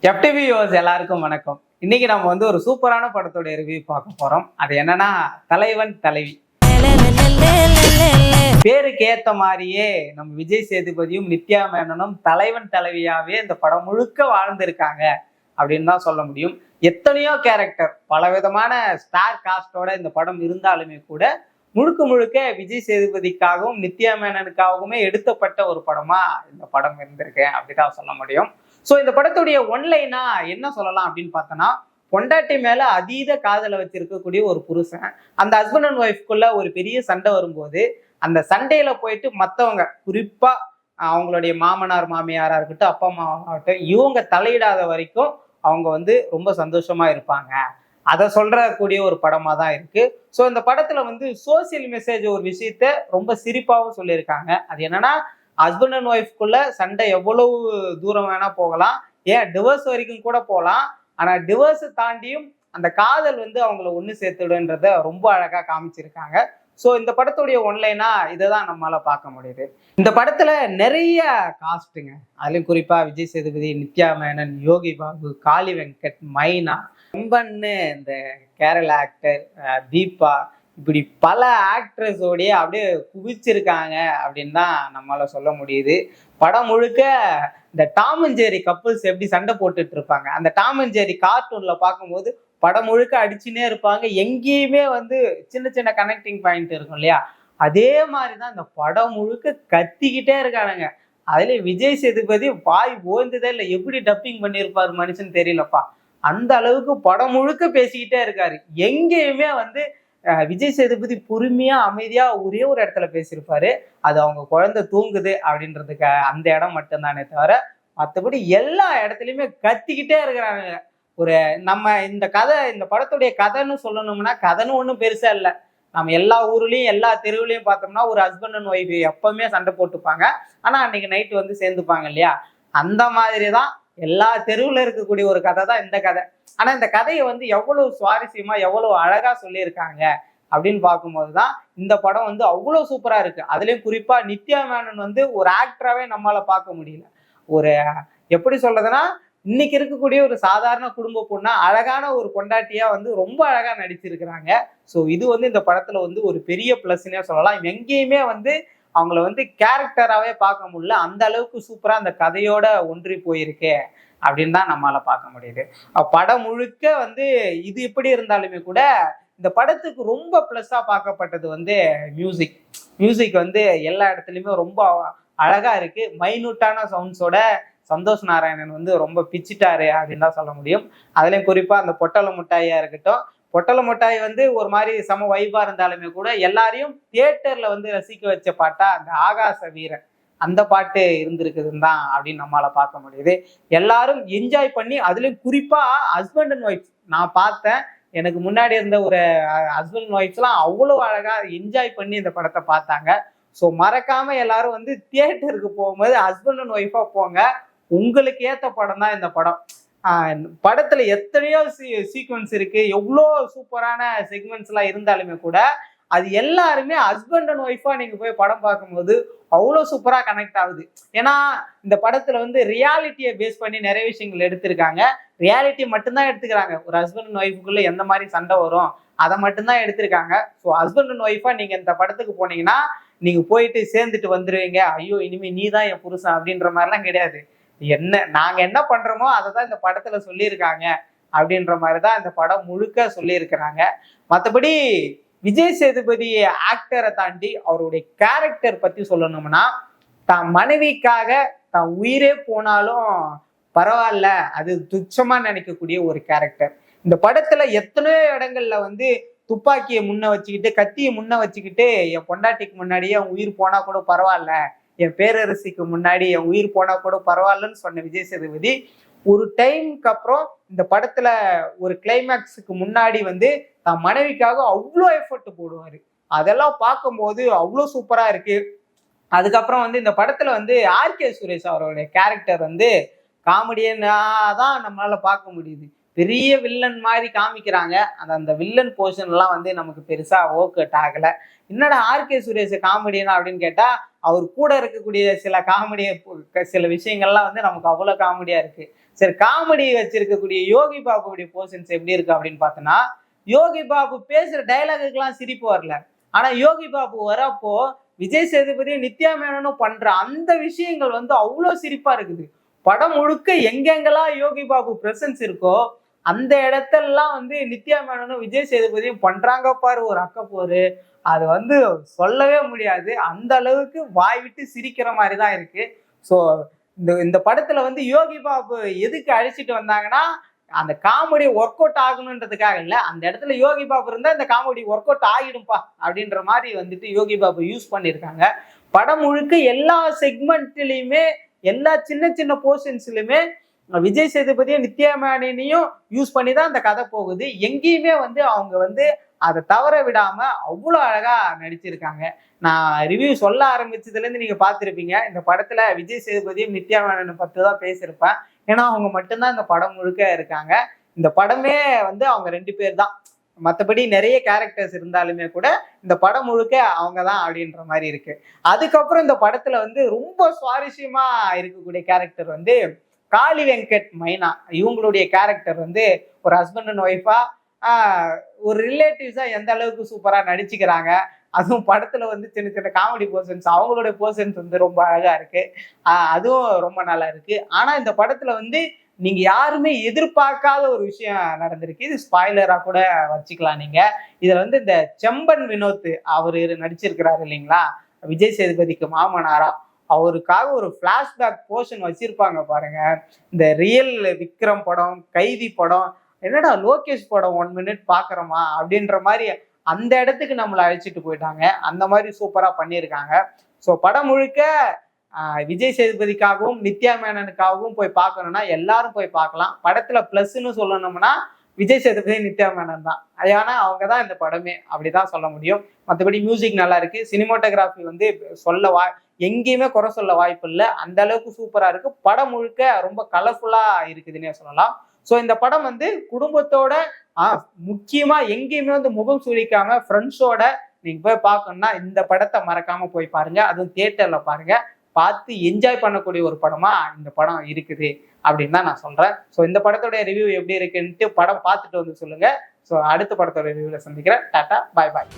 FTV viewers எல்லாருக்கும் வணக்கம். இன்னைக்கு நம்ம ஒரு சூப்பரான படத்தோட ரிவ்யூ பார்க்க போறோம். அது என்னன்னா தலைவன் தலைவி. பேருக்கு ஏத்த மாதிரியே நம்ம விஜய் சேதுபதியும் நித்யா மேனனும் தலைவன் தலைவியாவே இந்த படம் முழுக்க வாழ்ந்திருக்காங்க அப்படின்னு தான் சொல்ல முடியும். எத்தனையோ கேரக்டர் பலவிதமான ஸ்டார் காஸ்டோட இந்த படம் இருந்தாலுமே கூட முழுக்க முழுக்க விஜய் சேதுபதிக்காகவும் நித்யா மேனனுக்காகவுமே எடுத்தப்பட்ட ஒரு படமா இந்த படம் இருந்திருக்கு அப்படிதான் சொல்ல முடியும். ஸோ இந்த படத்துடைய ஒன்லைனா என்ன சொல்லலாம் அப்படின்னு பார்த்தோன்னா, பொண்டாட்டி மேல அதீத காதலை வச்சிருக்கக்கூடிய ஒரு புருஷன், அந்த ஹஸ்பண்ட் அண்ட் ஒய்ஃப்குள்ள ஒரு பெரிய சண்டை வரும்போது அந்த சண்டையில போயிட்டு மற்றவங்க குறிப்பா அவங்களுடைய மாமனார் மாமியாரா இருக்கட்டும், அப்பா அம்மா ஆகட்டும், இவங்க தலையிடாத வரைக்கும் அவங்க ரொம்ப சந்தோஷமா இருப்பாங்க. அதை சொல்றக்கூடிய ஒரு படமா தான் இருக்கு. ஸோ இந்த படத்துல சோசியல் மெசேஜ் ஒரு விஷயத்த ரொம்ப சிரிப்பாகவும் சொல்லியிருக்காங்க. அது என்னன்னா, ஹஸ்பண்ட் அண்ட் ஒய்ஃப்குள்ள சண்டை எவ்வளவு தூரம் வேணா போகலாம், ஏன் டிவோர்ஸ் வரைக்கும் கூட போகலாம். ஆனா டிவோர்ஸ் தாண்டியும் அந்த காதல் அவங்கள ஒண்ணு சேர்த்துடுன்றத ரொம்ப அழகா காமிச்சிருக்காங்க. ஸோ இந்த படத்துடைய ஒன்லைனா இதை தான் நம்மளால பார்க்க முடியுது. இந்த படத்துல நிறைய காஸ்ட்டுங்க, அதுலயும் குறிப்பா விஜய் சேதுபதி, நித்யா மேனன், யோகி பாபு, காளி வெங்கட், மைனா, செம்பன்னு, இந்த கேரள ஆக்டர் தீபா, இப்படி பல ஆக்ட்ரஸோடைய அப்படியே குவிச்சிருக்காங்க அப்படின்னு தான் நம்மளால சொல்ல முடியுது. படம் முழுக்க இந்த டாம் அண்ட் ஜெர்ரி கப்புள்ஸ் எப்படி சண்டை போட்டுட்டு இருப்பாங்க, அந்த டாம் அண்ட் ஜெர்ரி கார்ட்டூன்ல பார்க்கும்போது படம் முழுக்க அடிச்சுனே இருப்பாங்க. எங்கேயுமே சின்ன சின்ன கனெக்டிங் பாயிண்ட் இருக்கும் இல்லையா, அதே மாதிரிதான் இந்த படம் முழுக்க கத்திக்கிட்டே இருக்கானுங்க. அதுல விஜய் சேதுபதி வாய் ஓய்ந்ததே இல்லை, எப்படி டப்பிங் பண்ணியிருப்பாரு மனுஷன் தெரியலப்பா. அந்த அளவுக்கு படம் முழுக்க பேசிக்கிட்டே இருக்காரு. எங்கேயுமே விஜய் சேதுபதி பொறுமையா அமைதியா ஒரே ஒரு இடத்துல பேசியிருப்பாரு, அது அவங்க குழந்தை தூங்குது அப்படின்றதுக்கு அந்த இடம் மட்டும்தானே தவிர மற்றபடி எல்லா இடத்துலயுமே கத்திக்கிட்டே இருக்கிறாங்க. ஒரு நம்ம இந்த படத்துடைய கதைன்னு சொல்லணும்னா, கதைன்னு ஒன்றும் பெருசா இல்லை. நம்ம எல்லா ஊர்லயும் எல்லா தெருவுலையும் பார்த்தோம்னா ஒரு ஹஸ்பண்ட் அண்ட் ஒய்ஃப் எப்பவுமே சண்டை போட்டுப்பாங்க, ஆனா அன்னைக்கு நைட்டு சேர்ந்துப்பாங்க இல்லையா. அந்த மாதிரிதான் எல்லா தெருவுல இருக்கக்கூடிய ஒரு கதை தான் இந்த கதை. ஆனா இந்த கதையை எவ்வளவு சுவாரஸ்யமா எவ்வளவு அழகா சொல்லியிருக்காங்க அப்படின்னு பார்க்கும்போதுதான் இந்த படம் அவ்வளவு சூப்பரா இருக்கு. அதுலயும் குறிப்பா நித்யா மேனன் ஒரு ஆக்டராவே நம்மளால பார்க்க முடியல. ஒரு எப்படி சொல்றதுன்னா, இன்னைக்கு இருக்கக்கூடிய ஒரு சாதாரண குடும்ப பொண்ணா அழகான ஒரு பொண்டாட்டியா ரொம்ப அழகா நடிச்சிருக்கிறாங்க. ஸோ இது இந்த படத்துல ஒரு பெரிய பிளஸ்னே சொல்லலாம். எங்கேயுமே அவங்கள கேரக்டராகவே பார்க்க முடியல, அந்த அளவுக்கு சூப்பரா அந்த கதையோட ஒன்றி போயிருக்கு அப்படின்னு தான் நம்மளால பார்க்க முடியுது. படம் முழுக்க இது எப்படி இருந்தாலுமே கூட இந்த படத்துக்கு ரொம்ப பிளஸ்ஸா பார்க்கப்பட்டது மியூசிக். மியூசிக் எல்லா இடத்துலையுமே ரொம்ப அழகா இருக்கு. மைனூட்டான சவுண்ட்ஸோட சந்தோஷ் நாராயணன் ரொம்ப பிச்சிட்டாரு அப்படின்னு தான் சொல்ல முடியும். அதுலயும் குறிப்பா அந்த பொட்டல முட்டாயா இருக்கட்டும், பொட்டல முட்டாய் ஒரு மாதிரி சம வைபா இருந்தாலுமே கூட எல்லாரையும் தியேட்டர்ல ரசிக்க வச்ச பாட்டா அந்த ஆகாச வீரன் அந்த பாட்டு இருந்திருக்குதுன்னு தான் அப்படின்னு நம்மளால பார்க்க முடியுது. எல்லாரும் என்ஜாய் பண்ணி, அதுலயும் குறிப்பா ஹஸ்பண்ட் அண்ட் ஒய்ஃப் நான் பார்த்தேன். எனக்கு முன்னாடி இருந்த ஒரு ஹஸ்பண்ட் அண்ட் ஒய்ஃப்ஸ் எல்லாம் அவ்வளவு அழகா என்ஜாய் பண்ணி இந்த படத்தை பார்த்தாங்க. ஸோ மறக்காம எல்லாரும் தியேட்டருக்கு போகும்போது ஹஸ்பண்ட் அண்ட் ஒய்ஃபா போங்க, உங்களுக்கு ஏத்த படம் தான் இந்த படம். படத்துல எத்தனையோ சீக்வன்ஸ் இருக்கு, எவ்வளோ சூப்பரான செக்மெண்ட்ஸ் எல்லாம் இருந்தாலுமே கூட அது எல்லாருமே ஹஸ்பண்ட் அண்ட் ஒய்ஃபா நீங்க போய் படம் பார்க்கும்போது அவ்வளோ சூப்பரா கனெக்ட் ஆகுது. ஏன்னா இந்த படத்துல ரியாலிட்டியை பேஸ் பண்ணி நிறைய விஷயங்கள் எடுத்திருக்காங்க. ரியாலிட்டி மட்டும்தான் எடுத்துக்கிறாங்க. ஒரு ஹஸ்பண்ட் அண்ட் ஒய்ஃபுக்குள்ள எந்த மாதிரி சண்டை வரும் அதை மட்டும்தான் எடுத்திருக்காங்க. ஸோ ஹஸ்பண்ட் அண்ட் ஒய்ஃபா நீங்க இந்த படத்துக்கு போனீங்கன்னா நீங்க போயிட்டு சேர்ந்துட்டு வந்துருவீங்க, ஐயோ இனிமே நீ தான் என் புருஷன் அப்படின்ற மாதிரிலாம் கிடையாது. நாங்க என்ன பண்றோமோ அதை தான் இந்த படத்துல சொல்லியிருக்காங்க அப்படின்ற மாதிரிதான் இந்த படம் முழுக்க சொல்லியிருக்கிறாங்க. மற்றபடி விஜய் சேதுபதி ஆக்டரை தாண்டி அவருடைய கேரக்டர் பத்தி சொல்லணும்னா, தான் மனைவிக்காக தான் உயிரே போனாலும் பரவாயில்ல, அது துச்சமா நினைக்கக்கூடிய ஒரு கேரக்டர். இந்த படத்துல எத்தனையோ இடங்கள்ல துப்பாக்கியை முன்ன வச்சுக்கிட்டு, கத்தியை முன்ன வச்சுக்கிட்டு, என் பொண்டாட்டிக்கு முன்னாடியே அவன் உயிர் போனா கூட பரவாயில்ல, என் பேரரசிக்கு முன்னாடி என் உயிர் போனா கூட பரவாயில்லன்னு சொன்ன விஜய் சேதுபதி ஒரு டைமுக்கு அப்புறம் இந்த படத்துல ஒரு கிளைமேக்ஸுக்கு முன்னாடி தான் மனைவிக்காக அவ்வளோ எஃபர்ட் போடுவாரு. அதெல்லாம் பார்க்கும்போது அவ்வளோ சூப்பரா இருக்கு. அதுக்கப்புறம் இந்த படத்துல ஆர்கே சுரேஷ் அவருடைய கேரக்டர் காமெடியனா தான் நம்மளால பார்க்க முடியுது. பெரிய வில்லன் மாதிரி காமிக்கிறாங்க. அந்த வில்லன் போர்ஷன் எல்லாம் வந்து நமக்கு பெருசா ஒர்க் அவுட் ஆகல. என்னடா ஆர்கே சுரேஷ் காமெடினா அப்படின்னு கேட்டா, அவர் கூட இருக்கக்கூடிய சில காமெடி சில விஷயங்கள்லாம் வந்து நமக்கு அவ்வளவு காமெடியா இருக்கு. சரி, காமெடி வச்சிருக்கக்கூடிய யோகி பாபுடைய போர்ஷன்ஸ் எப்படி இருக்கு அப்படின்னு பார்த்தோன்னா, யோகி பாபு பேசுற டைலாகுக்கெல்லாம் சிரிப்பு வரல. ஆனா யோகி பாபு வரப்போ விஜய் சேதுபதியும் நித்யா மேனனும் பண்ற அந்த விஷயங்கள் வந்து அவ்வளவு சிரிப்பா இருக்குது. படம் முழுக்க எங்கெங்கெல்லாம் யோகி பாபு பிரசன்ஸ் இருக்கோ அந்த இடத்தெல்லாம் வந்து நித்யா மேனனும் விஜய் சேதுபதியும் பண்றாங்க பாரு ஒரு அக்கப்போரு. அது வந்து சொல்லவே முடியாது. அந்த அளவுக்கு வாய் விட்டு சிரிக்கிற மாதிரி தான் இருக்கு. ஸோ இந்த படத்துல வந்து யோகி பாபு எதுக்கு அழிச்சிட்டு வந்தாங்கன்னா, அந்த காமெடி ஒர்க் அவுட் ஆகணுன்றதுக்காக இல்ல. அந்த இடத்துல யோகி பாபு இருந்தா இந்த காமெடி ஒர்க் அவுட் ஆகிடும்பா அப்படின்ற மாதிரி வந்துட்டு யோகி பாபு யூஸ் பண்ணியிருக்காங்க. படம் முழுக்க எல்லா செக்மெண்ட்லயுமே எல்லா சின்ன சின்ன போர்ஷன்ஸ்லயுமே விஜய் சேதுபதியும் நித்யா மேனனையும் யூஸ் பண்ணி தான் அந்த கதை போகுது. எங்கேயுமே வந்து அவங்க வந்து அதை தவற விடாம அவ்வளோ அழகா நடிச்சிருக்காங்க. நான் ரிவ்யூ சொல்ல ஆரம்பிச்சதுல இருந்து நீங்க பார்த்திருப்பீங்க. இந்த படத்துல விஜய் சேதுபதியும் நித்யா மேனனை பத்தி தான் பேசியிருப்பேன். ஏன்னா அவங்க மட்டும்தான் இந்த படம் முழுக்க இருக்காங்க. இந்த படமே வந்து அவங்க 2 பேர் தான். மற்றபடி நிறைய கேரக்டர்ஸ் இருந்தாலுமே கூட இந்த படம் முழுக்க அவங்க தான் அப்படின்ற மாதிரி இருக்கு. அதுக்கப்புறம் இந்த படத்துல வந்து ரொம்ப சுவாரஸ்யமா இருக்கக்கூடிய கேரக்டர் வந்து காளி வெங்கட் மைனா. இவங்களுடைய கேரக்டர் வந்து ஒரு ஹஸ்பண்ட் அண்ட் ஒய்ஃபா ஒரு ரிலேட்டிவ்ஸா எந்த அளவுக்கு சூப்பரா நடிச்சுக்கிறாங்க. அதுவும் படத்துல வந்து சின்ன சின்ன காமெடி போர்ஷன்ஸ் அவங்களுடைய போர்ஷன்ஸ் வந்து ரொம்ப அழகா இருக்கு. அதுவும் ரொம்ப நல்லா இருக்கு. ஆனா இந்த படத்துல வந்து நீங்க யாருமே எதிர்பார்க்காத ஒரு விஷயம் நடந்திருக்கு. இது ஸ்பாய்லரா கூட வச்சுக்கலாம் நீங்க. இதுல வந்து இந்த செம்பன் வினோத் அவரு நடிச்சிருக்கிறாரு இல்லைங்களா, விஜய் சேதுபதிக்கு மாமனாரா. அவருக்காக ஒரு பிளாஷ்பேக் போர்ஷன் வச்சிருப்பாங்க பாருங்க. இந்த ரியல் விக்ரம் படம், கைதி படம், என்னடா லோகேஷ் படம் 1 மினிட் பாக்குறோமா அப்படின்ற மாதிரி அந்த இடத்துக்கு நம்மளை அழைச்சிட்டு போயிட்டாங்க. அந்த மாதிரி சூப்பரா பண்ணியிருக்காங்க. ஸோ படம் முழுக்க விஜய் சேதுபதிக்காகவும் நித்யா மேனனுக்காகவும் போய் பார்க்கணும்னா எல்லாரும் போய் பார்க்கலாம். படத்துல பிளஸ்ன்னு சொல்லணும்னா விஜய் சேதுபதி நித்யா மேனன் தான். ஏன்னா அவங்க தான் இந்த படமே, அப்படிதான் சொல்ல முடியும். மற்றபடி மியூசிக் நல்லா இருக்கு. சினிமாட்டோகிராஃபி வந்து எங்கேயுமே குறை சொல்ல வாய்ப்பு இல்லை. அந்த அளவுக்கு சூப்பரா இருக்கு. படம் முழுக்க ரொம்ப கலர்ஃபுல்லா இருக்குதுன்னே சொல்லலாம். ஸோ இந்த படம் வந்து குடும்பத்தோட முக்கியமா எங்கேயுமே வந்து முகம் சுழிக்காம ஃப்ரெண்ட்ஸோட நீங்க போய் பார்க்கணும்னா இந்த படத்தை மறக்காம போய் பாருங்க. அதுவும் தியேட்டர்ல பாருங்க. பார்த்து என்ஜாய் பண்ணக்கூடிய ஒரு படமா இந்த படம் இருக்குது அப்படின்னு தான் நான் சொல்றேன். ஸோ இந்த படத்தோட ரிவ்யூ எப்படி இருக்குன்ட்டு படம் பார்த்துட்டு வந்து சொல்லுங்க. ஸோ அடுத்த படத்தோட ரிவ்யூல சந்திக்கிறேன். டாடா, பாய் பாய்.